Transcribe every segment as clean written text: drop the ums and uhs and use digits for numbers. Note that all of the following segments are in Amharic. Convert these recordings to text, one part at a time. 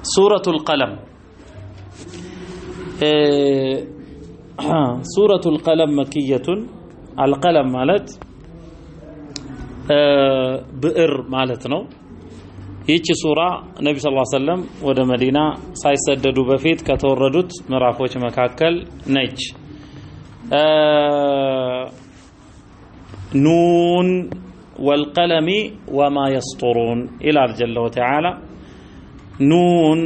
سورة القلم سورة القلم مكية. القلم مالت بئر مالتنا. ይህች ሱራ ነብዩ ሰለላሁ ዐለይሂ ወሰለም ወደ መዲና ሳይሰደዱ በፊት ከተወረዱት ምዕራፎች መካከል ነች። ኑን ወልቀለሚ ወማ የስጡሩን ኢላል ጀለ ወተዓላ። ኑን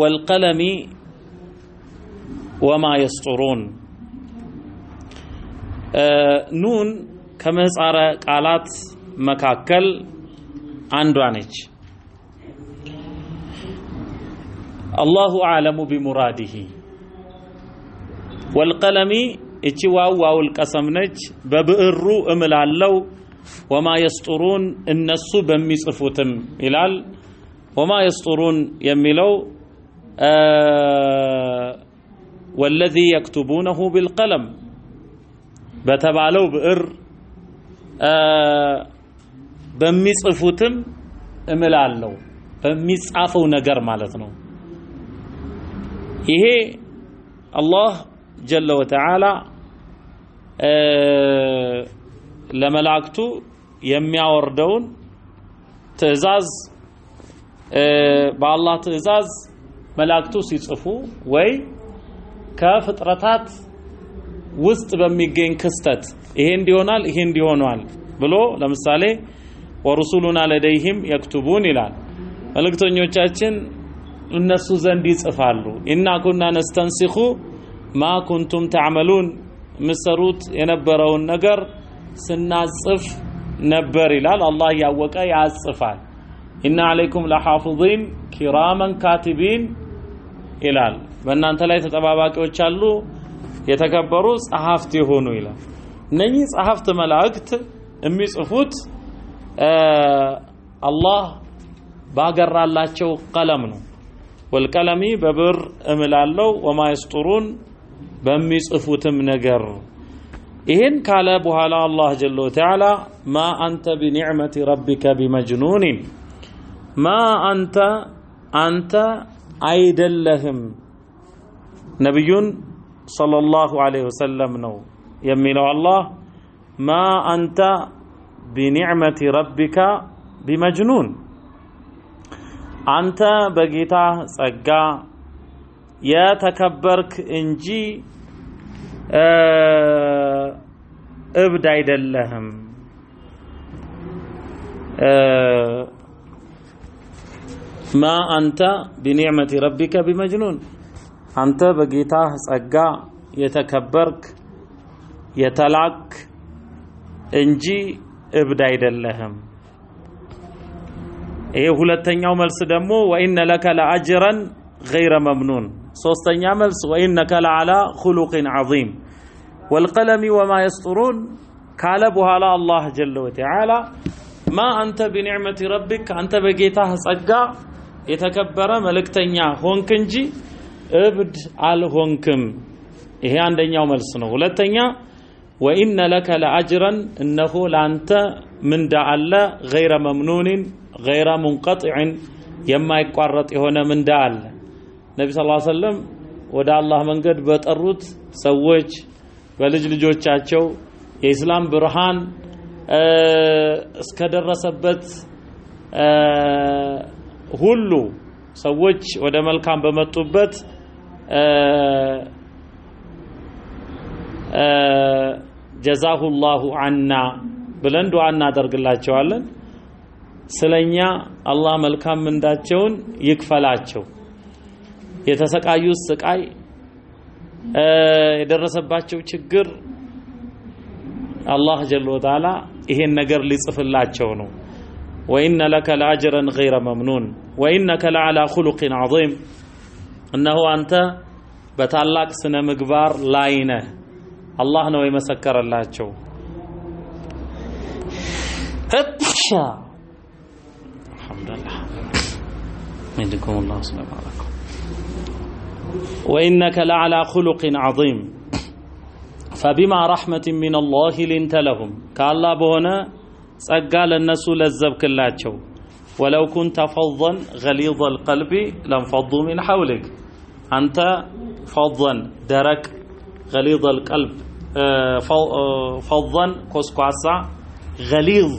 ወልቀለሚ ወማ የስጡሩን። ኑን ከምህጻረ ቃላት መካከል አንዷ ነች። አላሁ አዕለሙ ቢሙራዲሂ። ወልቀለሚ እቺ ዋውል ቀሰም ነች። በብዕሩ እምላለው ወማ የስጡሩን እነሱ በሚጽፉትም ይላል። ወማ የስጡሩን የሚለው ወለዚ የክቱቡነሁ ቢልቀለም በተባለው ብዕር በሚጽፉትም እምላለው በሚጻፈው ነገር ማለት ነው። ይሄ አላህ ጀለ ወተዓላ ለመላእክቱ የሚያወርደውን ትዕዛዝ በአላህ ትዕዛዝ መላእክቱ ሲጽፉ ወይ ከፍጥረታት ውስጥ በሚገኝ ክስተት ይሄ እንዲሆናል ይሄ እንዲሆናል ብሎ ለምሳሌ ወሩሱሉና ለደይሂም የክቱቡን ይላል። መልእክተኞቻችን እነሱ ዘንድ ይጽፋሉ። ኢና ኩና ነስተንሲኹ ማ ኩንቱም ተዕመሉን ምሰሩት የነበረውን ነገር ስናጽፍ ነበር ይላል። አላህ ያወቀ ያጽፋል። ኢና አለይኩም ለሐፊዚን ኪራመን ካቲቢን ይላል። በእናንተ ላይ ተጠባባቂዎች አሉ የተከበሩ ጸሐፍት የሆኑ ይላል። እነኚህ ጸሐፍት መላእክት የሚጽፉት አላህ ባገራላቸው ቀለም ነው። ወልቀለሚ በብር እምላለው ወማ የስጡሩን በሚጽፉትም ነገር። ይሄን ካለ በኋላ አላህ ጀለ ወተዓላ ማ አንተ ቢኒዕመቲ ረቢከ ቢመጅኑን። ማ አንተ አይደለህም ነብዩን ሰለላሁ ዐለይሂ ወሰለም ነው የሚለው አላህ። ማ አንተ ቢኒዕመቲ ረቢከ ቢመጅኑን አንተ በጌታ ጸጋ የተከበርክ እንጂ እብድ አይደለህም። ማ አንተ ቢኒዕመቲ ረቢከ ቢመጅኑን አንተ በጌታ ጸጋ የተከበርክ የተላክ እንጂ እብድ አይደለህም። ይሄ ሁለተኛው መልስ ደግሞ ወኢነ ለከ ለአጅረን ገይረ መምኑን። ሶስተኛ መልስ ወኢነከ ለዓላ ኹሉቅን ዐዚም። ወልቀለሚ ወማ የስጡሩን ካለ በኋላ አላህ ጀለ ወተዓላ ማ አንተ ቢኒዕመቲ ረቢክ አንተ በጌታህ ጸጋ የተከበረ መልእክተኛ ሆንክ እንጂ እብድ አልሆንክም። ይሄ አንደኛው መልስ ነው። ሁለተኛ ወኢነ ለከ ለአጅረን እነሆ ላንተ ምንዳ አለ ገይረ መምኑንን ገይረ ሙንቀጢዕን የማይቋረጥ የሆነ ምንዳ አለ። ነብዩ ሰለላሁ ዐለይሂ ወሰለም ወደ አላህ መንገድ በጠሩት ሰዎች በልጅ ልጆቻቸው የኢስላም ብርሃን እስከደረሰበት ሁሉ ሰዎች ወደ መልካም በመጡበት ጀዛሁላሁ አና ብለን ዱዓ እናደርግላቸዋለን። ስለኛ አላህ መልካም ምንዳቸውን ይክፈላቸው። የተሰቃዩት ስቃይ የደረሰባቸው ችግር አላህ ጀለ ወተዓላ ይሄን ነገር ሊጽፍላቸው ነው። ወኢነ ለከ ለአጅረን ገይረ መምኑን ወኢነከ ለዓላ ኹሉቅን ዐዚም እነሆ አንተ በታላቅ ስነ ምግባር ላይ ነህ። አላህ ነው የመሰከረላቸው። አልሐምዱሊላህ منكم الله سلام عليكم وإنك لعلى خلق عظيم فبما رحمة من الله لنت لهم كالله بهنا ጸጋ ለነሱ ለዘብክላቸው ولو كنت فظا غليظ القلب لانفضوا من حولك أنت فظا درك غليظ القلب فظا كوسكواسا غليظ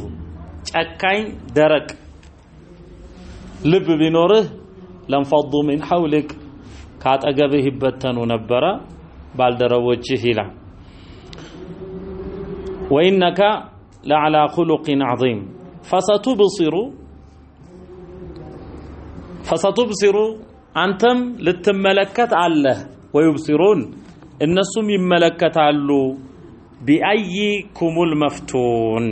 ጨካኝ ደረቅ ልብ ቢኖርህ لانفضوا من حولك ካጠገብህ ይበተኑ ነበረ ባልደረቦችህ ይላል وإنك لعلى خلق عظيم فستبصر أنتم لتملكت الله ويبصرون النسم يملكت علو بأيكم المفتون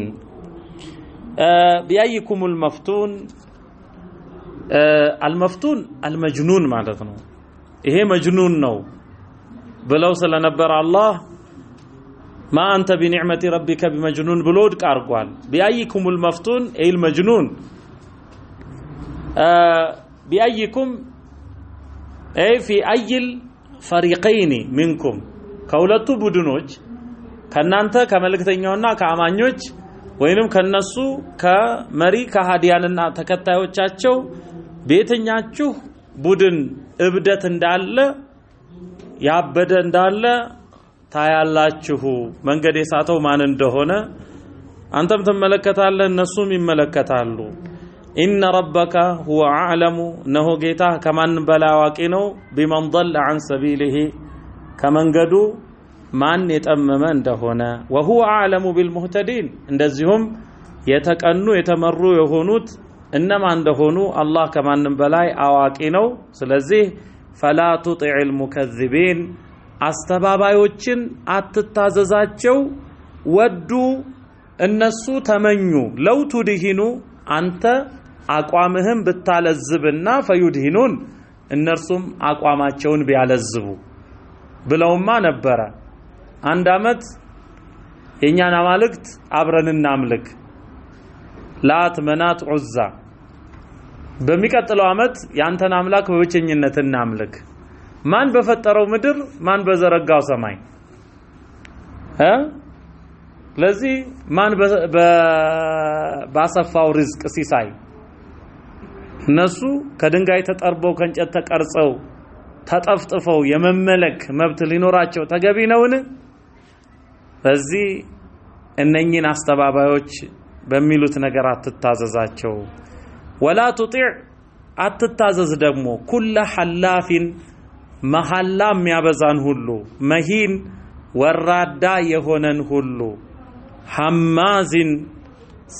بأيكم المفتون المفتون المجنون معناته إيه مجنون نو بلو سلنبر الله ما أنت بنعمة ربك بمجنون بلود كارقوال بأيكم المفتون أي المجنون بأيكم أي في أي الفريقين منكم كولتو بدنوج كان أنت كملكتنيونا كأمانيوج وينم كنسو كمري كهادياننا تكتايوچاچو بيتنياچو ቡድን እብደት እንዳለ ያበደ እንዳለ ታያላችሁ መንገድ የሳተው ማን እንደሆነ አንተም ተመለከታለህ እነሱም ይመለከታሉ إن ربك هو أعلم إنه جيته كمان بلا واقينه بمن ضل عن سبيله كمان قدو من يتأممن دهونا وهو أعلم بالمهتدين እንደዚሁም የተቀኑ የተመሩ የሆኑት إنما عندهونو الله كمان بلاي أواقينو سلزيه فلا تطع المكذبين أستبابايوچن أتتاززاچو ودو النسو تمنيو لو تدهنو أنت أقوامهم بالتالزبنا فيدهنون النرسم أقواماتشون بيالزبو بلوم ما نبرا عندامت إنيانا مالكت أبرن الناملك لات منات عزة بميقتلو عمت يانتن أملاك بوچنينت الناملك مان بفترو مدر مان بزرقاو سماي ها لذي مان ባሰፋው ሪዝቅ ሲሳይ እነሱ ከድንጋይ ተጠርበው ከእንጨት ተቀርጸው ተጠፍጥፈው የመመለክ መብት ሊኖራቸው ተገቢ ነውን በዚህ እነኚህን አስተባባዮች በሚሉት ነገር አትታዘዛቸው ወላ تطيع አትታዘዝ ደግሞ ኩለ ሐላፊን መሐላ የሚያበዛን ሁሉ መሂን ወራዳ የሆነን ሁሉ ሐማዝን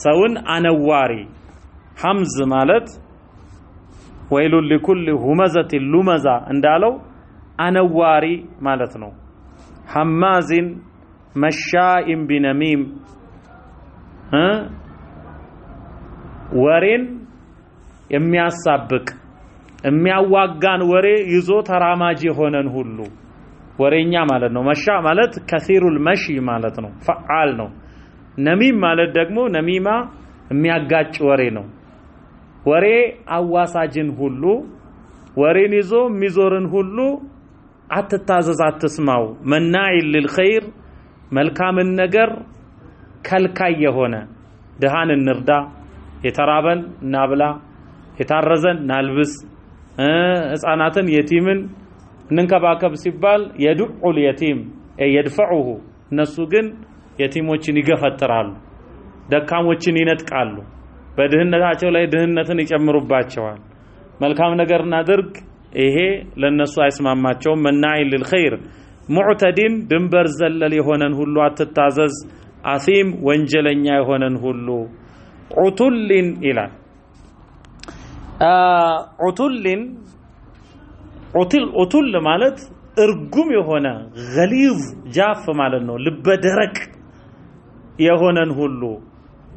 ሰውን አነዋሪ ሐምዝ ማለት ወይሉ ለኩል ሁመዘት ሉመዛ እንዳለው አነዋሪ ማለት ነው ሐማዝን መሻኢም ቢነሚም ወሬን የሚያሳብቅ የሚያዋጋን ወሬ ይዞ ተራማጅ የሆነን ሁሉ ወሬኛ ማለት ነው መሻ ማለት ከሲሩል መሺ ማለት ነው ፈዓል ነው ነሚም ማለት ደግሞ ነሚማ የሚያጋጭ ወሬ ነው ወሬ አዋሳጅን ሁሉ ወሬን ይዞ ሚዞርን ሁሉ አትታዘዝ አትስማው መናኢ ለልኸይር መልካምን ነገር ከልካይ የሆነ ደሃን እንርዳ የተራበን እናብላ የታረዘን ናልብስ ህፃናትን የቲምን እንንከባከብ ሲባል የዱዑል የቲም يدفعه እነሱ ግን የቲሞችን ይገፈጥራሉ ደካሞችን ይነጥቃሉ በድህነታቸው ላይ ድህነትን ይጨምሩባቸዋል መልካም ነገር እናድርግ ይሄ ለነሱ አይስማማቸውም መናኢ ለልኸይር ሙዕተዲን ድንበር ዘለል የሆነን ሁሉ አትታዘዝ አሲም ወንጀለኛ የሆነን ሁሉ ዑቱልን ኢላል ዑቱልን ዑቱል ማለት እርጉም የሆነ ገሊዝ ጃፍ ማለት ነው ልበደረቅ የሆነን ሁሉ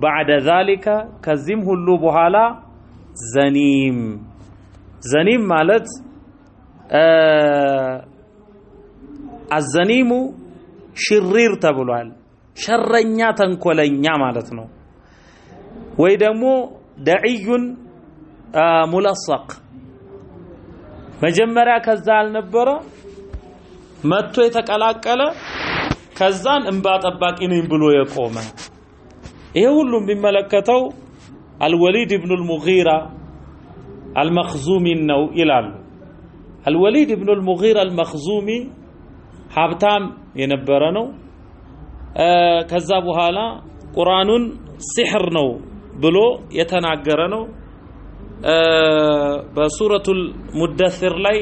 بعد ذلك ከዚህም ሁሉ በኋላ ዘኒም ማለት አዘኒሙ ሽሪር ተብሏል ሸረኛ ተንኮለኛ ማለት ነው ወይ ደግሞ ደዒዩን ሙለሰቅ መጀመሪያ ከዛ አልነበረ መጥቶ የተቀላቀለ ከዛን እንባ ጠባቂ ነኝ ብሎ የቆመ ይሄ ሁሉም ቢመለከተው الوليد بن المغيرة المخزومي ነው ይላሉ الوليد بن المغيرة المخزومي ሀብታም የነበረ ነው ከዛ በኋላ ቁርአኑን ሲህር ነው ብሎ የተናገረ ነው በሱረቱል ሙደثር ላይ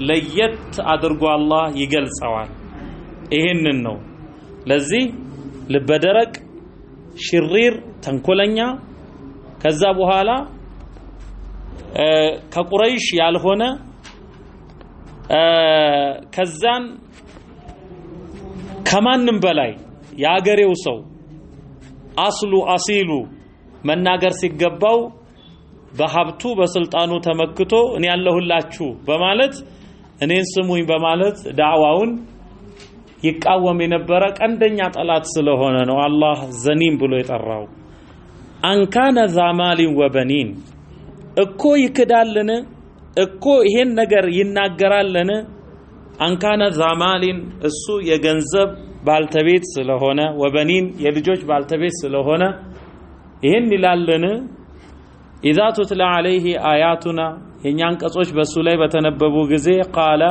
ለየት አድርጎ አላህ ይገልጸዋል ይሄንን ነው ለዚህ ልበደረቅ ሽሪር ተንኮለኛ ከዛ በኋላ ከቁረይሽ ያልሆነ ከዛን ከማንም በላይ ያገሬው ሰው አስሉ አሲሉ መናገር ሲገባው በሀብቱ በስልጣኑ ተመክቶ እኔ ያለሁላችሁ በማለት እኔን ስሙኝ በማለት ዳዕዋውን ይቃወም የነበረ ቀንደኛ ጠላት ስለሆነ ነው አላህ ዘኒም ብሎ የጠራው አንካነ ዛማሊን ወበኒን እኮ ይክዳልን እኮ ይሄን ነገር ይናገራልን አንካነ ዛማሊን እሱ የገንዘብ ባልተቤት ስለሆነ ወበኒን የልጆች ባልተቤት ስለሆነ ይሄን ይላልን ኢዛ ቱትላ ዐለይሂ አያቱና የኛን ቀጾች በሱ ላይ በተነበቡ ጊዜ ቃለ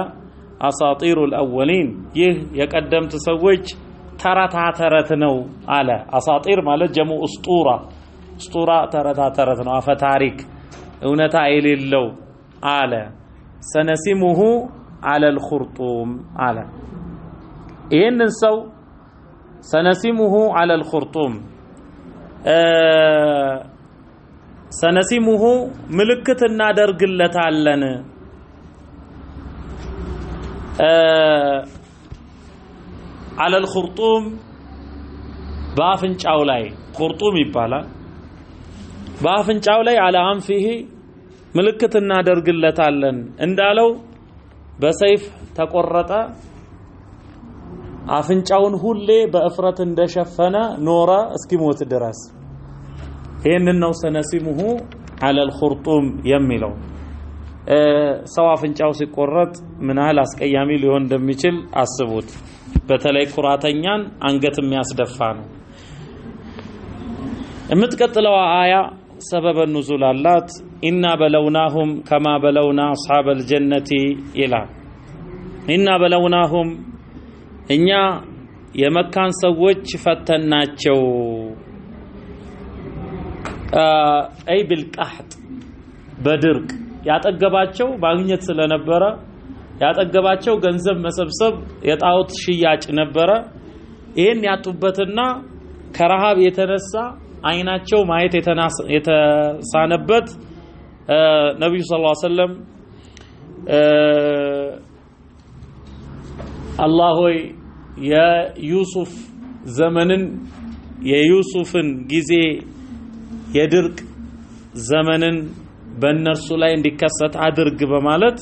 አሳጢሩል አወሊን ይህ የቀደምት ሰዎች ተረታ ተረት ነው አለ አሳጢር ማለት ጀሙ እስጡራ እስጡራ ተረታ ተረት ነው አፈ ታሪክ እውነታ የሌለው አለ ሰነሲሙሁ ዐለል ኹርጡም አለ ይሄንን ሰው ሰነሲሙሁ ዐለል ኹርጡም ሰነሲሙሁ ምልክት እናደርግለታለን ዐለል ኹርጡም በአፍንጫው ላይ ኹርጡም ይባላል በአፍንጫው ላይ አለ አንፊሂ ምልክት እናደርግለታለን እንዳለው በሰይፍ ተቆረጠ አፍንጫውን ሁሌ በእፍረት እንደሸፈነ ኖረ እስኪሞት ድረስ ይሄንን ነው ሰነሲሙሁ ዐለል ኹርጡም የሚለው ሰው አፍንጫው ሲቆረጥ ምን ያህል አስቀያሚ ሊሆን እንደሚችል አስቡት በተለይ ኩራተኛን አንገት የሚያስደፋ ነው የምትቀጥለው አያ ሰበበ ኑዙል አላት ኢና በለውናሁም ከማ በለውና አስሐበል ጀነቲ ይላል ኢና በለውናሁም እኛ የመካን ሰዎች ፈተናቸው አይ بالقحط በድርቅ ያጠገባቸው ማግኘት ስለነበረ ያጠገባቸው ገንዘብ መሰብሰብ የጣውት ሽያጭ ነበረ ይሄን ያጡበትና ከረሃብ የተነሳ አይናቸው ማየት የተሳነበት ነብዩ ሰለላሁ ዐለይሂ ወሰለም አላህ ሆይ የዩሱፍ ዘመንን የዩሱፍን ጊዜ የድርቅ ዘመንን በእነርሱ ላይ እንዲከሰት አድርግ በማለት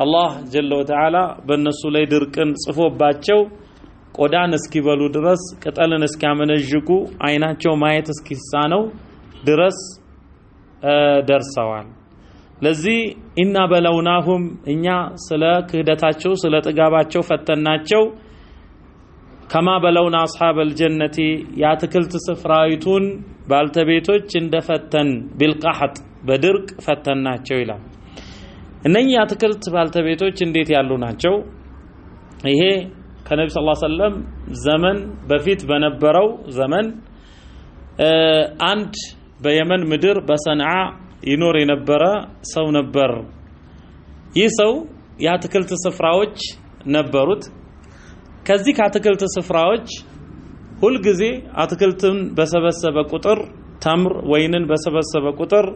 አላህ ጀለ ወተዓላ በእነሱ ላይ ድርቅን ጽፎባቸው ቆዳን እስኪበሉ ድረስ ቅጠልን እስኪያመነዥጉ አይናቸው ማየት እስኪሳነው ድረስ ደርሰዋል ለዚህ ኢና በለውናሁም እኛ ስለ ክህደታቸው ስለ ጥጋባቸው ፈተናቸው ከማ በለውና አስሐበል ጀነቲ ያትክልት ስፍራይቱን ባልተቤቶች እንደፈተን بالقحط በድርቅ ፈተናቸው ይላል እነኛ ያትክልት ባልተቤቶች እንዴት ያሉ ናቸው ይሄ ከነብዩ ሰለላሁ ዐለይሂ ወሰለም ዘመን በፊት በነበረው ዘመን አንድ በየመን ምድር በሰንዓ ይኖር የነበረ ሰው ነበር ይህ ሰው ያትክልት ስፍራዎች ነበሩት ከዚህ ከአትክልት ስፍራዎች ሁሉ ጊዜ አትክልትን በሰበሰበ ቁጥር ተምር ወይንን በሰበሰበ ቁጥር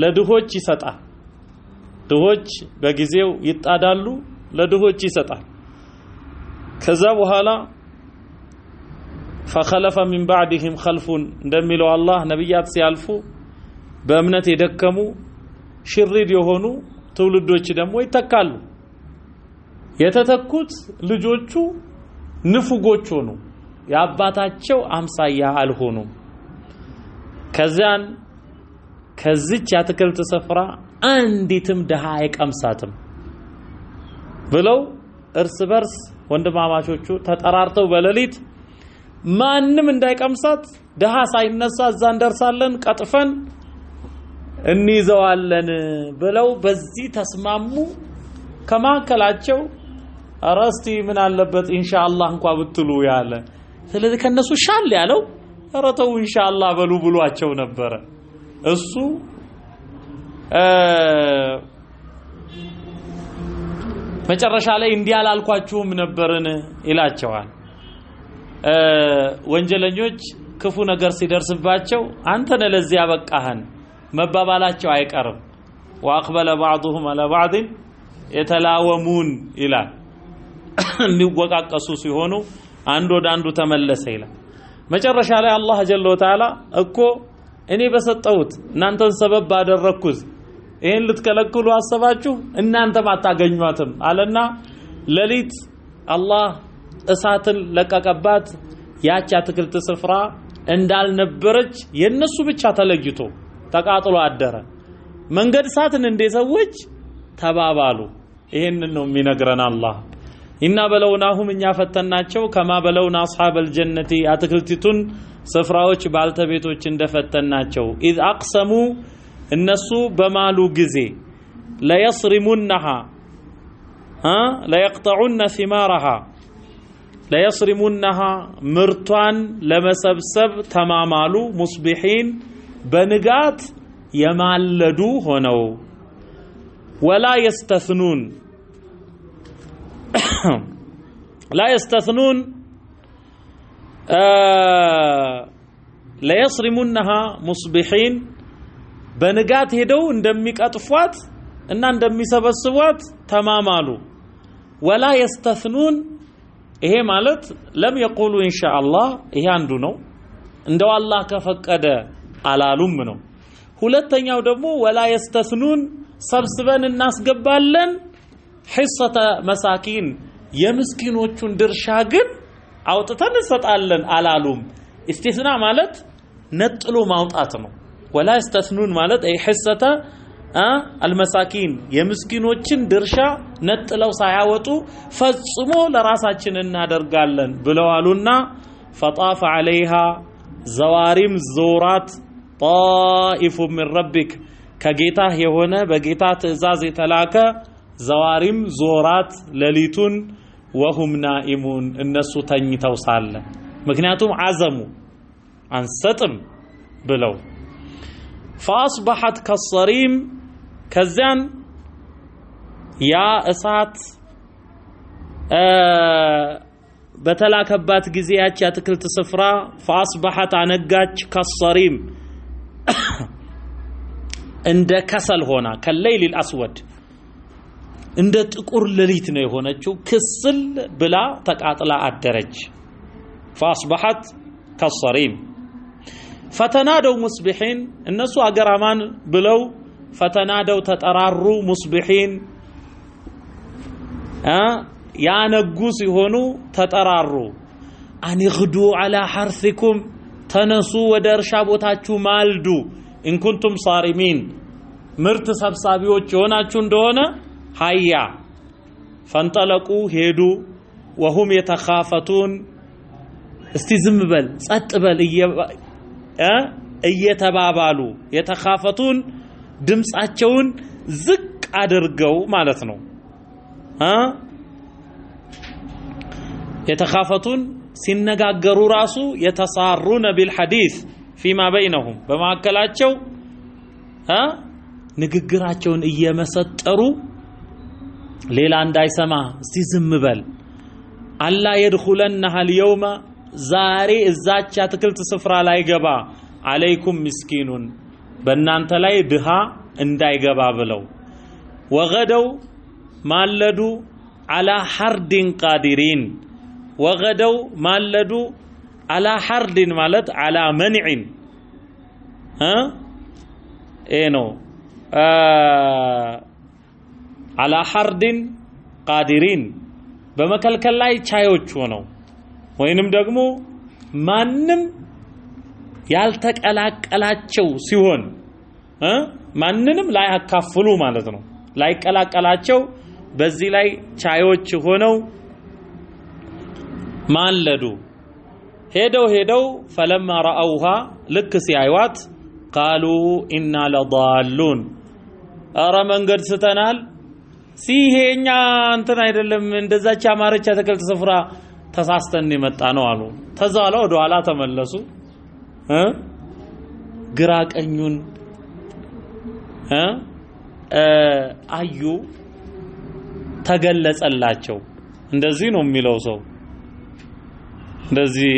ለድሆች ይሰጣል ድሆች በጊዜው ይጣዳሉ ለድሆች ይሰጣል ከዛ በኋላ فخلف من بعدهم خلف እንደሚለው አላህ ነብያት ሲያልፉ በእምነት የደከሙ ሽሪድ የሆኑ ትውልዶች ደግሞ ይተካሉ የተተኩት ልጆቹ ንፉጎች ሆኑ ያባታቸው አምሳያ አልሆኑም ከዛን ከዚች ያትክልት ስፍራ አንዲትም ደሃ አይቀምሳትም ብለው እርስ በርስ ወንድማማቾቹ ተጠራርተው በሌሊት ማንንም እንዳይቀምሳት ደሃ ሳይነሳ እዛ እንደርሳለን ቀጥፈን እንይዘዋለን ብለው በዚህ ተስማሙ ከማከላቸው አረስቲ ምን አለበት ኢንሻአላህ እንኳን ብትሉ ያለ ስለዚህ ከነሱ ሻል ያለው አረተው ኢንሻአላህ በሉ ብሏቸው ነበር እሱ መጨረሻ ላይ እንዲያላልኳችሁም ነበርን ይላቸዋል ወንጀለኞች ክፉ ነገር ሲደርስባቸው አንተ ነህ ለዚህ ያበቃህን መባባላቸው አይቀርም واقبل بعضهم على بعض يتلاومون ይላል እንዲወቃቀሱ ሲሆኑ አንድ ወደ አንዱ ተመለሰ ይላል መጨረሻ ላይ አላህ ጀለ ወተዓላ እኮ እኔ በሰጠሁት እናንተን ሰበብ ባደረኩት ይሄን ልትከለክሉ አሰባችሁ እናንተም አታገኙአትም አለና ለሊት አላህ እሳትን ለቀቀባት ያቺ አትክልት ስፍራ እንዳልነበረች የነሱ ብቻ ተለይቶ ተቃጥሎ አደረ መንገድ ሳትን እንደሰዎች ተባባሉ ይሄንን ነው የሚነግረን አላህ ኢና በለውናሁም እኛ ፈተናቸው ከማ በለውና አስሐበል ጀነቲ አትክልቲቱን ስፍራዎች ባልተቤቶች እንደፈተናቸው ኢዝ አቅሰሙ እነሱ በማሉ ጊዜ ለይስሪሙንها ለيقطعن ثمارها ለيسرمونها ምርቷን ለመሰብሰብ ተማማሉ ሙስቢሒን በንጋት የማለዱ ሆነው ወላ يستثنون لا يستثنون ليسرمونها مصبحين በንጋት ሄደው እንደሚቀጥፏት እና እንደሚሰበስቧት ተማማሉ ወላ يستثنون ይሄ ማለት ለም يقولوا ان شاء الله ይሄ አንዱ ነው እንደው አላህ ከፈቀደ አላሉም ነው ሁለተኛው ደግሞ ወላ يستثنون ሰብስበን እናስገባለን حصة مساكين የምስኪኖቹን ድርሻ ግን አውጥተን እንሰጣለን አላሉም እስቲስና ማለት ነጥሎ ማውጣት ነው ወላ يستثنون ማለት አይ حصة المساكين የምስኪኖችን ድርሻ ነጥለው ሳያወጡ ፈጽሞ ለራሳችን እናደርጋለን ብለዋሉና فطاف عليها زوارم زورات طائف من ربك ከጌታህ የሆነ በጌታ ትእዛዝ የተላከ ዘዋሪም ዞራት ለሊቱን وهم نائمون እነሱ ተኝተው ሳለ ምክንያቱም አዘሙ አንሰጥም ብለው فاصبحت كالصريم ከዚያን ያ እሳት በተላከባት ጊዜ ያቺ አትክልት ስፍራ فاصبحت አነጋች كالصريم እንደ ከሰል ሆና ከለይል الاسود እንደ ጥቁር ለሊት ነው የሆነችው ክስል ብላ ተቃጥላ አደረች فاصبحت كالصريم فتنادوا مصبحين الناس اجرامان بلو فتنادوا تطراروا مصبحين يا نغوس يهونوا تطراروا ان يغدوا على حرثكم تنسوا ودرشا بوتاچو مالدو ان كنتم صارمين ምርት ሰብሳቢዎች ሆናችሁ እንደሆነ ሃያ فانطلقوا ሄዱ وهم يتخافتون እስቲ ዝም በል ጸጥ በል እየተባባሉ የተኻፈቱን ድምጻቸውን ዝቅ አድርገው ማለት ነው የተኻፈቱን ሲነጋገሩ ራሱ የተሳሩነ بالحديث فيما بينهم በማከላቸው ንግግራቸውን እየመሰጠሩ ሌላ እንዳይሰማ እስቲ ዝም በል አላ يدخلنها اليوم ዛሬ እዛች አትክልት ስፍራ ላይ ገባ አለይኩም ምስኪኑን በእናንተ ላይ ድሃ እንዳይገባ ብለው ወገደው ማለዱ على حرد قادرين وغدوا ማለዱ على حرد ማለት على منع ነው على حرد قادرين በመከልከል ላይ ቻዮች ሆነው ወይንም ደግሞ ማንንም ያልተቀላቀላቸው ሲሆን ማንንም ላይ አካፍሉ ማለት ነው ላይ ቀላቀላቸው በዚህ ላይ ቻዮች ሆነው ማለዱ ሄደው ፈለማ ረአውሃ ልክ ሲያዩት ቃሉ ኢና ለዳሉን አረ መንገድ ስተናል ሲሄኛ እንትን አይደለም እንደዛች አማረች አትክልት ስፍራ ተሳስተን የመጣ ነው አሉ ተዛላ ወደ ኋላ ተመለሱ ግራ ቀኙን አዩ ተገለጸላቸው እንደዚህ ነው የሚለው ሰው እንደዚህ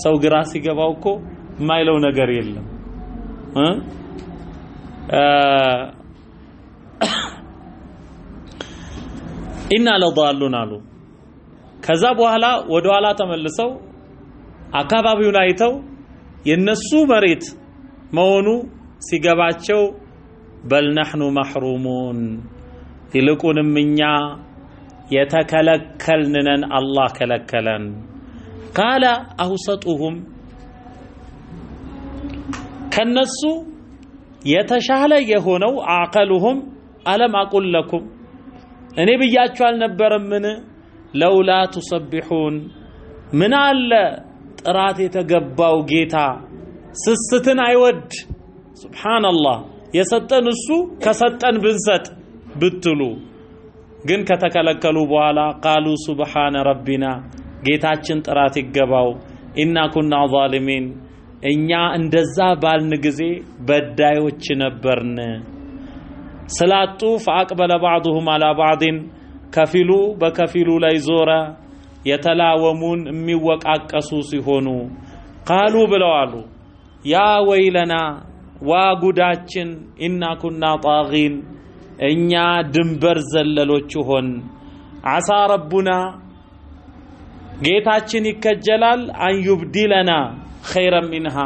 ሰው ግራ ሲገባው እኮ የማይለው ነገር የለም ኢና ለዳሉን አሉ ከዛ በኋላ ወደ ኋላ ተመልሰው አካባቢውን አይተው የነሱ መሬት መሆኑ ሲገባቸው በል نحن محرومون ይልቁንም እኛ የተከለከልነን አላህ ከለከለን قال أوسطهم ከነሱ የተሻለ የሆነው አቀሉሁም አለም አቁል ለኩም እኔ ብያችሁ አልነበረምን ለውላ ተሰቢሁን ምን አለ ጥራት የተገባው ጌታ ስስትን አይወድ ሱብሃንአላህ የሰጠን እሱ ከሰጠን ብንሰጥ ብትሉ ግን ከተከለከሉ በኋላ ቃሉ ሱብሃነ ረቢና ጌታችን ጥራት ይገባው ኢና ኩና ዛሊሚን እኛ እንደዛ ባልን ጊዜ በዳዮች ነበርን ስላጡ فاقبل بعضهم على بعض ከፊሉ በከፊሉ ላይ ዞረ የተላወሙን የሚወቃቀሱ ሲሆኑ ቃሉ ብለዋሉ ያ ወይለና ዋጉዳችን ኢና ኩና ጣጊን እኛ ድንበር ዘለሎች ሆን አሳ ረቡና ጌታችን ይከጀላል አንዩብዲለና ኸይረን ሚንሃ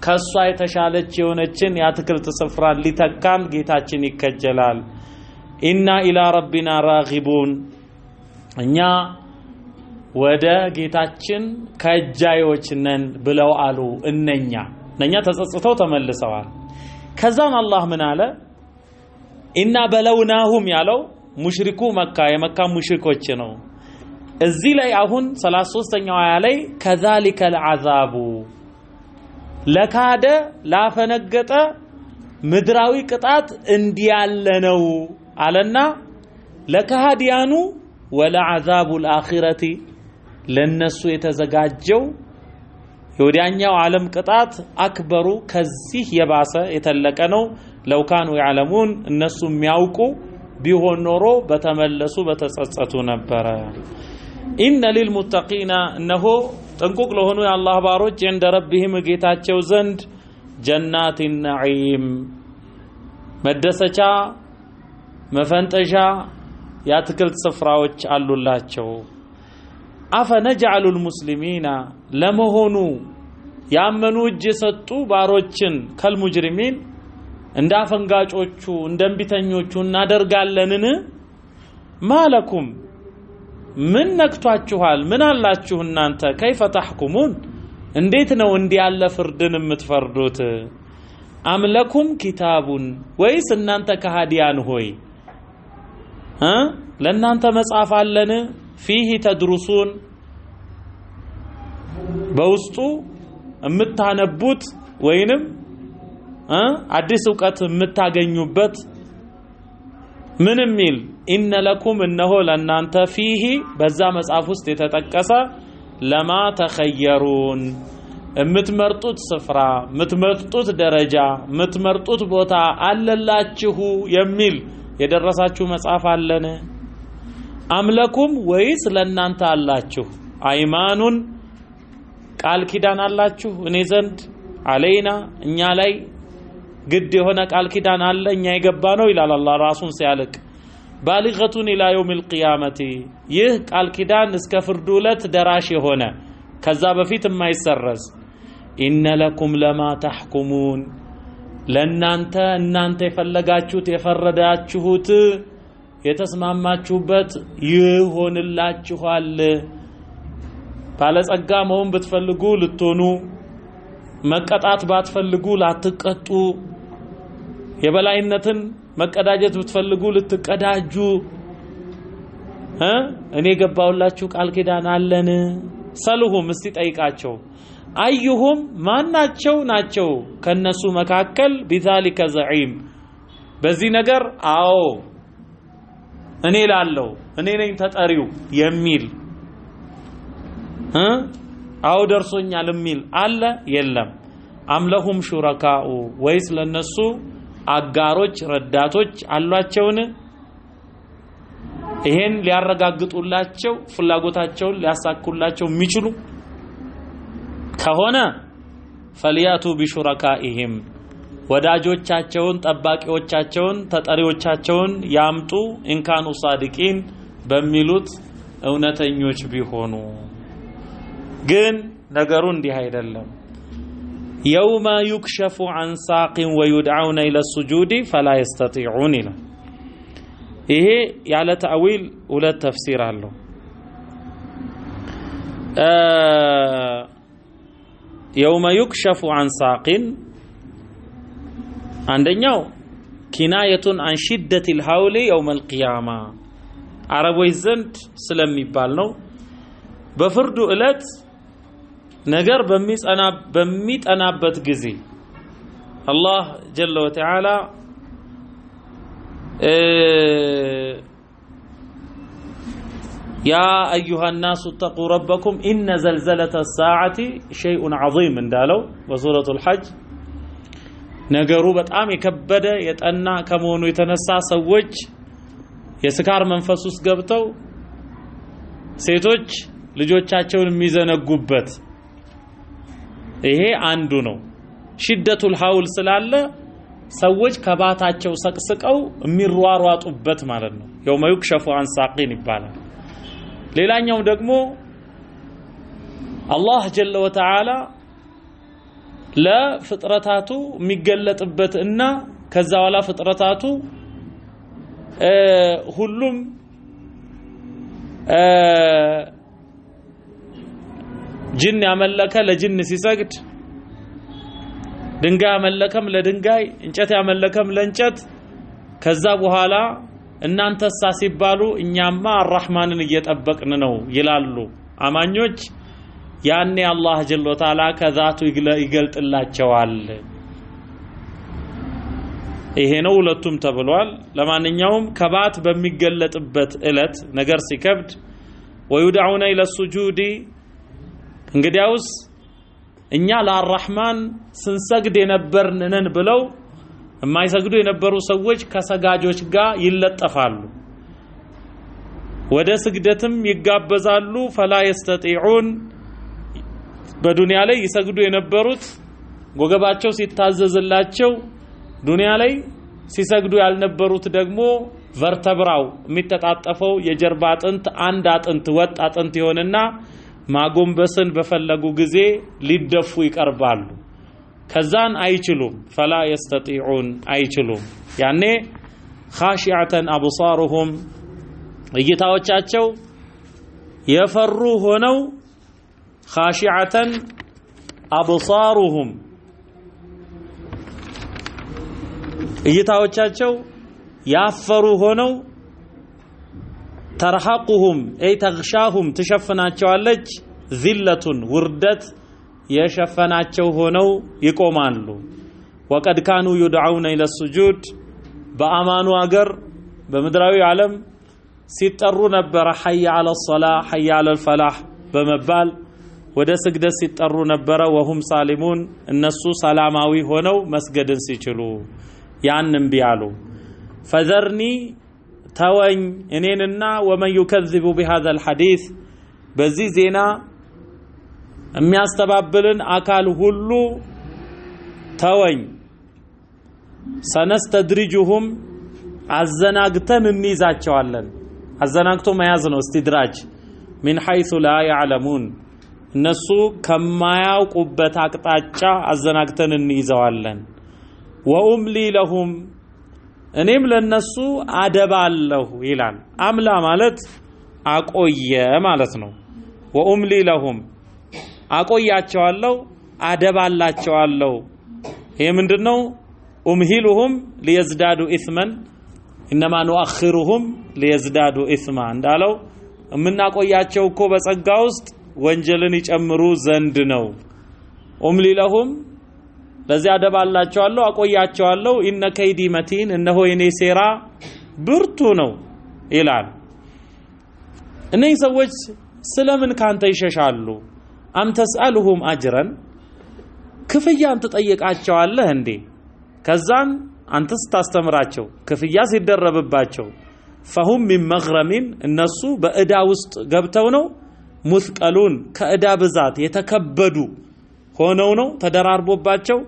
ከሷ የተሻለች የሆነችን ያትክልት ስፍራ ሊተካን ጌታችን ይከጀላል ኢና ኢላ ረቢና ራጊቡን እኛ ወደ ጌታችን ከጃዮች ነን ብለው አሉ እነኛ ተጸጽተው ተመልሰዋል ከዛም አላህ ምን አለ ኢና በለውናሁም ያለው ሙሽሪኩ መካ የመካ ሙሽሪኮች ነው እዚህ ላይ አሁን 33ኛው አያ ላይ ከዛሊከ العذاب ለካደ ላፈነገጠ ምድራዊ ቅጣት እንዲያለ ነው አለና ለካህዲያኑ ወለعذاب الآخرة ለነሱ የተዘጋጀው የወዲያኛው ዓለም ቅጣት አክበሩ ከዚህ የባሰ የተለቀ ነው ለው ካኑ يعلمون እነሱ የሚያውቁ ቢሆን ኖሮ በተመለሱ በተጸጸቱ ነበር ኢነ ሊልሙተቂና እነሆ ጥንቁቅ ለሆኑ የአላህ ባሮች እንደ ረቢህም ጌታቸው ዘንድ ጀናት ነዒም መደሰቻ መፈንጠሻ ያትክልት ስፍራዎች አሉላቸው አፈነጅዐሉል ሙስሊሚና ለመሆኑ ያመኑ እጅ የሰጡ ባሮችን ከልሙጅሪሚን እንዳፈንጋጮቹ እንደምቢተኞቹ እናደርጋለንን ማለኩም ምን ነክቷችኋል ምን አላችሁ እናንተ ከይፈ ተሕኩሙን እንዴት ነው እንዲያለ ፍርድን የምትፈርዱት አምለኩም ኪታቡን ወይስ እናንተ ከሃዲያን ሆይ ለእናንተ መጽሐፍ አለን ፊህ ተድሩሱን በውስጡ የምታነቡት ወይንም አዲስ ዕውቀት የምታገኙበት ምን ሚል ኢነ ለኩም እነሆ ለናንተ ፊህ በዛ መጽሐፍ ውስጥ የተጠቀሰ ለማ ተኸየሩን የምትመርጡት ስፍራ የምትመርጡት ደረጃ የምትመርጡት ቦታ አለላችሁ የሚል የደረሳችሁ መጽሐፍ አለን አምለኩም ወይስ ለናንተ አላችሁ አይማኑን ቃል ኪዳን አላችሁ እኔ ዘንድ አለይና እኛ ላይ ግድ የሆነ ቃል ኪዳን አለ እኛ የገባ ነው ይላል አላህ ራሱን ሲያልቅ ባሊገቱን ኢላ የውሚል ቂያመቲ ይህ ቃል ኪዳን እስከ ፍርዱ ዕለት ደራሽ የሆነ ከዛ በፊት የማይሰረዝ ኢነ ለኩም ለማ ተሕኩሙን ለናንተ እናንተ የፈለጋችሁት የፈረዳችሁት የተስማማችሁበት ይሆንላችኋል ባለጸጋ መሆን ብትፈልጉ ልትሆኑ መቀጣት ባትፈልጉ ላትቀጡ የበላይነትን መቀዳጀት ብትፈልጉ ልትቀዳጁ እኔ ገባውላችሁ ቃል ኪዳን አለን ሰልሁም እስቲ ጠይቃቸው አዩሁም ማናቸው ከነሱ መካከል ቢዛሊከ ዘዒም በዚህ ነገር አዎ እኔ ላለው እኔ ነኝ ተጠሪው የሚል አው ደርሶኛል የሚል አለ የለም አምለሁም ሹረካኡ ወይስ ለነሱ አጋሮች ረዳቶች አሏቸውን ይሄን ሊያረጋግጡላቸው ፍላጎታቸውን ሊያሳኩላቸው የሚችሉ ከሆነ ፈሊያቱ ቢሹረካኢሂም ወዳጆቻቸውን ጠባቂዎቻቸውን ተጠሪዎቻቸውን ያምጡ ኢንካኑ ሳዲቂን በሚሉት እውነተኞች ቢሆኑ ግን ነገሩ እንዲህ አይደለም የውማ ይክሸፉ عن ساق ويدعون الى السجود فلا يستطيعون ይሄ ያለ ተአዊል ሁለት ተፍሲር አለው የውማ ይክሸፉ عن ساق አንደኛው ኪናየቱን عن شدة الهول يوم القيامة አረቦች ዘንድ ስለሚባል ነው በፍርዱ ዕለት ነገር በሚጠናበት ጊዜ አላህ ጀለ ወተዓላ ያ አዩሃ الناس اتقوا ربكم إن زلزلة الساعة شيء عظيم እንዳለው በሱረቱል ሐጅ ነገሩ በጣም የከበደ የጠና ከመሆኑ የተነሳ ሰዎች የስካር መንፈስ ውስጥ ገብተው ሴቶች ልጆቻቸውን የሚዘነጉበት ይሄ አንዱ ነው ሽደቱል ሐውል ስላለ ሰዎች ከባታቸው ሰቅስቀው የሚሯሯጡበት ማለት ነው የውመ ይክሸፉ عن ساقين ይባላል ሌላኛው ደግሞ አላህ ጀለ ወተዓላ ለፍጥረታቱ የሚገለጥበት እና ከዛ በኋላ ፍጥረታቱ ሁሉም ጅን ያመለከ ለጅን ሲሰግድ ድንጋይ ያመለከም ለድንጋይ እንጨት ያመለከም ለእንጨት ከዛ በኋላ እናንተሳ ሲባሉ እኛማ አርራህማንን እየጠበቅን ነው ይላሉ አማኞች ያኔ አላህ ጀለ ወተዓላ ከዛቱ ይገልጥላቸዋል ይሄ ነው ሁለቱም ተብሏል ለማንኛውም ከባት በሚገለጥበት እለት ነገር ሲከብድ ወይዱዑነ ኢለ السجود እንግዲያውስ እኛ ለአርራህማን ስንሰግድ የነበርነን ብለው የማይሰግዱ የነበሩ ሰዎች ከሰጋጆች ጋር ይለጠፋሉ ወደ ስግደትም ይጋበዛሉ فلا يستطيعون በዱንያ ላይ ይሰግዱ የነበሩት ጎገባቸው ሲታዘዝላቸው ዱንያ ላይ ሲሰግዱ ያልነበሩት ደግሞ ቨርተብራው የሚተጣጠፈው የጀርባ አጥንት አንድ አጥንት ወጥ አጥንት ይሆንና ማጎንበስን በፈለጉ ጊዜ ሊደፉ ይቀርባሉ ከዛን አይችሉም فلا يستطيعون አይችሉም ያኔ خاشعة أبصارهم እይታዎቻቸው የፈሩ ሆነው خاشعة أبصارهم እይታዎቻቸው ያፈሩ ሆነው ተርሐቁሁም አይ ተግሻሁም ተሸፈናቸዋለች ዚለቱን ውርደት የሸፈናቸው ሆነው ይቆማሉ ወቀድ ካኑ ይድዑነ ኢለ السجود በአማኑ አገር በምድራዊ ዓለም ሲጠሩ ነበር ሐይ አለ الصلاة ሐይ አለ الفلاح በመባል ወደ ስግደት ሲጠሩ ነበር ወሁም ሳሊሙን እነሱ ሰላማዊ ሆነው መስገድን ሲችሉ ያንንም ቢያሉ ፈዘርኒ ተወኝ እኔንና ወመን ይከذب بهذا الحديث በዚህ ዜና የሚያስተባብልን አካል ሁሉ ተወኝ ሰነስተድሪጁሁም አዘናግተን እንይዛቸዋለን አዘናግቶ መያዝ ነው استدراج من حيث لا يعلمون እነሱ ከማያውቁበት አቅጣጫ አዘናግተን እንይዘዋለን ወኡምሊ ለሁም እኔም ለነሱ አደባለሁ ይላል አምላ ማለት አቆየ ማለት ነው ወኡምሊ ለሁም አቆያቸዋለሁ አደባላቸዋለሁ ይሄ ምንድነው ኡምሂሉሁም ሊየዝዳዱ ኢስመን انما نؤخرهم ليزدادوا اثما እንዳለው የምናቆያቸው እኮ በጸጋ ውስጥ ወንጀልን ይጨምሩ ዘንድ ነው ኡምሊ ለሁም ለዚያ አደባላቸዋለሁ አቆያቸዋለሁ ኢነ ከይዲ መቲን እነሆ የኔ ሴራ ብርቱ ነው ይላል እነዚህ ሰዎች ስለምን ካንተ ይሸሻሉ አም ተስአሉሁም አጅረን ክፍያን ትጠይቃቸዋለህ እንዴ ከዛን አንተስ ታስተምራቸው ክፍያ ሲደረብባቸው فهم من مغرم እነሱ በእዳ ውስጥ ገብተው ነው ሙስቀሉን ከእዳ ብዛት የተከበዱ ሆነው ነው ተደራርቦባቸው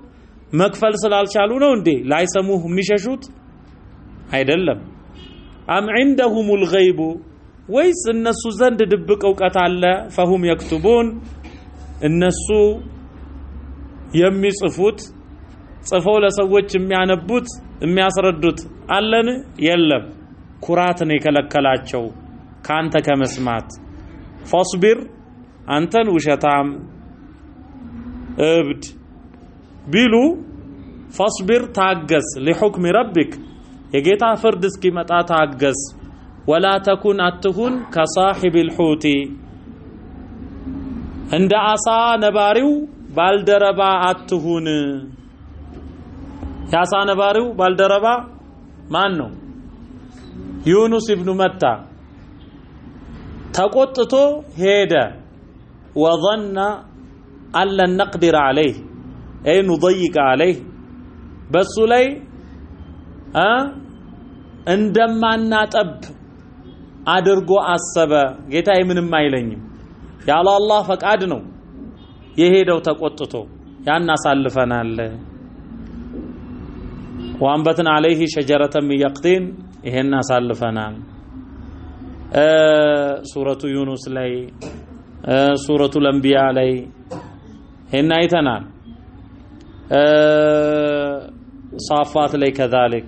መክፈል ስላልቻሉ ነው እንዴ ላይሰሙህ የሚሸሹት አይደለም አም عندهم الغيب ወይስ እነሱ ዘንድ ድብቅ ዕውቀት አለ فهم يكتبون እነሱ የሚጽፉት ጽፈው ለሰዎች የሚያነቡት የሚያስረዱት አለን የለም ኩራት ነው የከለከላቸው ካንተ ከመስማት ፈስቢር አንተን ውሸታም እብድ ቢሉ ፈስቢር ታገስ ለሁክም ረብክ የጌታ ፍርድ እስኪመጣ ታገስ ወላ ተኩን አትሁን ከሳሂብ الحوت እንደ አሳ ነባሪው ባልደረባ አትሁን ያሳ ነባሪው ባልደረባ ማን ነው ዩኑስ ኢብኑ መታ ተቆጥቶ ሄደ وظن ان لن نقدر عليه اي نضيق عليه በሱ ላይ እንደማናጠብ አድርጎ አሰበ ጌታዬ ምንም አይለኝም ያለ አላህ ፈቃድ ነው የሄደው ተቆጥቶ ያን አሳልፈናል وانبتنا عليه شجرة من يقطين ይሄን አሳልፈናል ሱረቱ ዩኑስ ላይ ሱረቱ አንቢያ ላይ ይሄን አይተናል صافات ላይ كذلك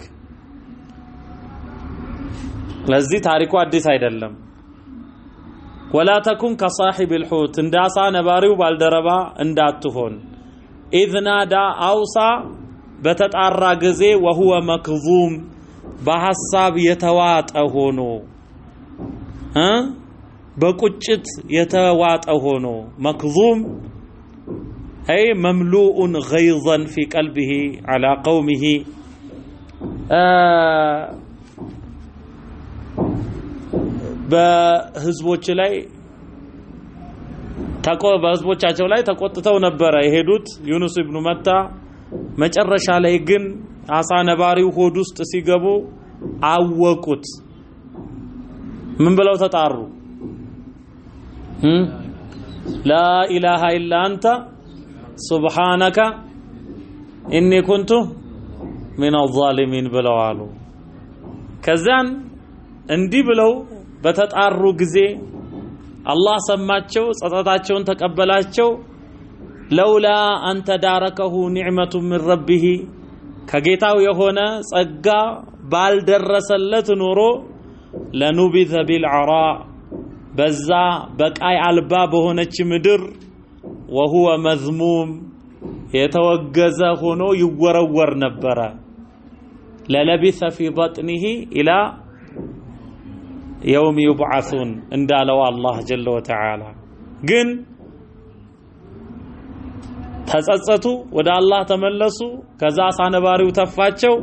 ለዚህ ታሪኩ አዲስ አይደለም ولا تكن كصاحب الحوت እንዳሳ ነባሪው ባልደረባ እንዳትሆን اذ نادى اوصى በተጣራ ጊዜ وهو مكظوم በሐሳብ የተዋጠ ሆኖ በቁጭት የተዋጠ ሆኖ مكظوم أي مملوء غيظا في قلبه على قومه በህዝቦች ላይ በህዝቦቻቸው ላይ ተቆጥተው ነበር የሄዱት ዩኑስ ኢብኑ መታ መጨረሻ ላይ ግን አሳ ነባሪው ሆድ ውስጥ ሲገቡ አወቁት ምን ብለው ተጣሩ لا إله إلا أنت سبحانك إني كنت من الظالمين ብለዋሉ ከዛን እንዲህ ብለው በተጣሩ ጊዜ አላህ ሰማቸው ጸጸታቸውን ተቀበላቸው لولا أن تداركه نعمة من ربه ከጌታው የሆነ ጸጋ ባልደረሰለት ኖሮ لنبذ بالعراء በዛ በቃይ አልባ በሆነች ምድር وهو مذموم የተወገዘ ሆኖ ይወረወር ነበር للبث في بطنه إلى يوم يبعثون እንዳለው አላህ جل وتعالى ግን ተጸጸቱ ወደ አላህ ተመለሱ ከዛ ሳነባሪው ተፋቸው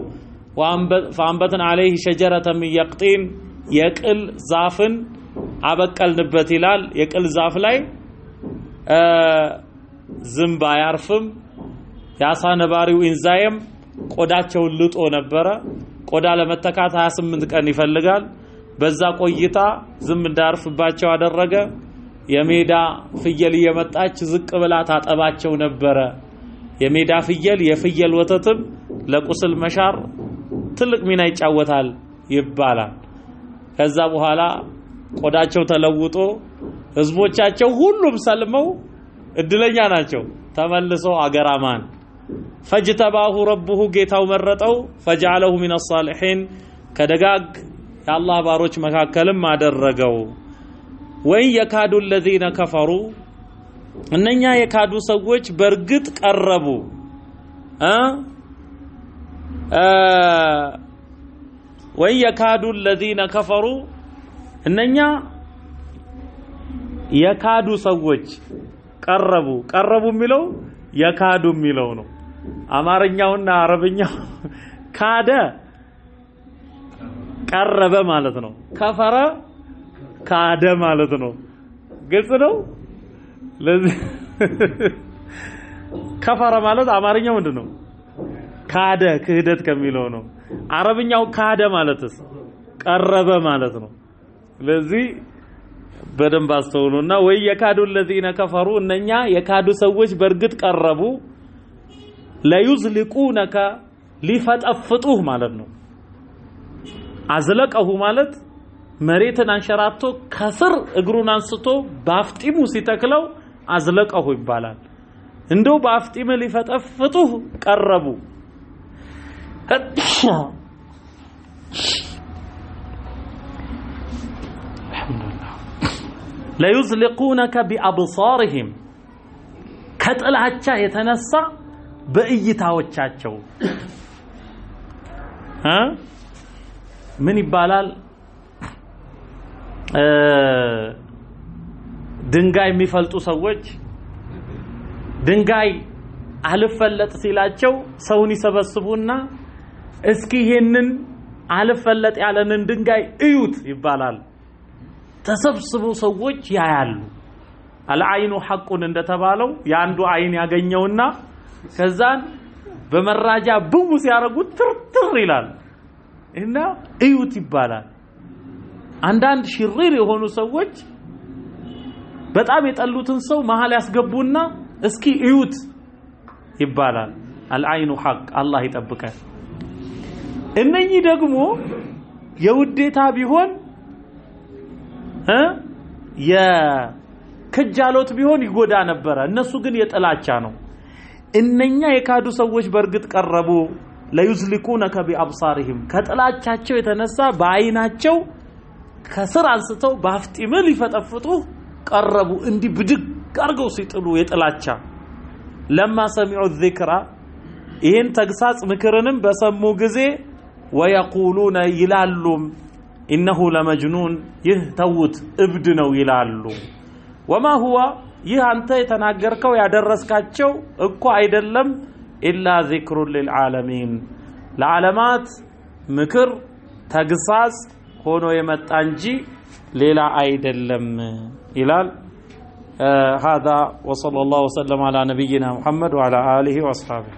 فأنبتنا عليه شجرة من يقطين የቅል ዛፍን አበቀልንበት ይላል የቅል ዛፍ ላይ ዝምብ አያርፍም ያሳነባሪው ኢንዛይም ቆዳቸውን ልጦ ነበረ ቆዳ ለመተካት 28 ቀን ይፈልጋል በዛ ቆይታ ዝም እንዳርፍባቸው አደረገ የሜዳ ፍየል እየመጣች ዝቅ ብላ ታጠባቸው ነበረ የሜዳ ፍየል የፍየል ወተትም ለቁስል መሻር ትልቅ ሚና ይጫወታል ይባላል ከዛ በኋላ ቆዳቸው ተለውጦ ህዝቦቻቸው ሁሉም ሰልመው እድለኛ ናቸው ተመልሰው አገራማን فاجتباه ربه ጌታው መረጠው فجعله من الصالحين ከደጋግ የአላህ ባሮች መካከልም አደረገው ወይ የካዱ الذين كفروا እነኛ የካዱ ሰዎች በርግጥ ቀረቡ ወይ የካዱ الذين كفروا እነኛ የካዱ ሰዎች ቀረቡ ቀረቡ የሚለው የካዱ የሚለው ነው አማርኛውና አረብኛው ካደ ቀረበ ማለት ነው ከፈረ ካደ ማለት ነው ግልጽ ነው ለዚህ ከፈረ ማለት አማርኛው ምንድነው ካደ ክህደት ከሚለው ነው አረብኛው ካደ ማለትስ ቀረበ ማለት ነው ለዚህ በደንብ አስተውሉና ወይ የካዱ الذين كفروا እነኛ የካዱ ሰዎች በርግጥ ቀረቡ ለዩዝሊቁነከ ሊፈጠፍጡህ ማለት ነው አዝለቀሁ ማለት መሬትን አንሸራቶ ከስር እግሩን አንስቶ ባፍጢሙ ሲተክለው አዝለቀሁ ይባላል እንደው ባፍጢሙ ሊፈጠፍጡህ ቀረቡ ለዩዝሊቁነከ ቢአብሳሪሂም ከጥላቻ የተነሳ በእይታዎቻቸው ምን ይባላል ድንጋይ የሚፈልጡ ሰዎች ድንጋይ አልፈለጥ ሲላቸው ሰውን ይሰበስቡና እስኪ ይሄንን አልፈለጥ ያለንን ድንጋይ እዩት ይባላል ተሰብስቡ ሰዎች ያያሉ አልዓይኑ ሐቁን እንደተባለው ያንዱ አይን ያገኘውና ከዛን በመራጃ ቡቡ ሲያረጉት ትርትር ይላል እና እዩት ይባላል አንዳንድ ሽሪር የሆኑ ሰዎች በጣም የጠሉትን ሰው መሃል ያስገቡና እስኪ እዩት ይባላል አልዓይኑ ሐቅ አላህ ይጠብቀን እነኚህ ደግሞ የውዴታ ቢሆን የክጃሎት ቢሆን ይጎዳ ነበር እነሱ ግን የጥላቻ ነው እነኛ የካዱ ሰዎች በርግጥ ቀረቡ ለዩዝሊቁነከ ቢአብሳሪሂም ከጥላቻቸው የተነሳ በአይናቸው ከስር አንስተው ባፍጢም ሊፈጠፍጡ ቀረቡ እንዲህ ብድግ አርገው ሲጥሉ የጥላቻ ለማ ሰሚዑ الذክራ ይሄን ተግሳጽ ምክርንም በሰሙ ጊዜ ወየቁሉነ ይላሉም ኢነሁ ለመጅኑን ይህ ተውት እብድ ነው ይላሉ ወማ ሁዋ ይህ አንተ የተናገርከው ያደረስካቸው እኮ አይደለም ኢላ ዚክሩ للعالمين ለዓለማት ምክር ተግሳጽ ሆኖ የመጣ እንጂ ሌላ አይደለም ይላል هذا وصلى الله وسلم على نبينا محمد وعلى آله وأصحابه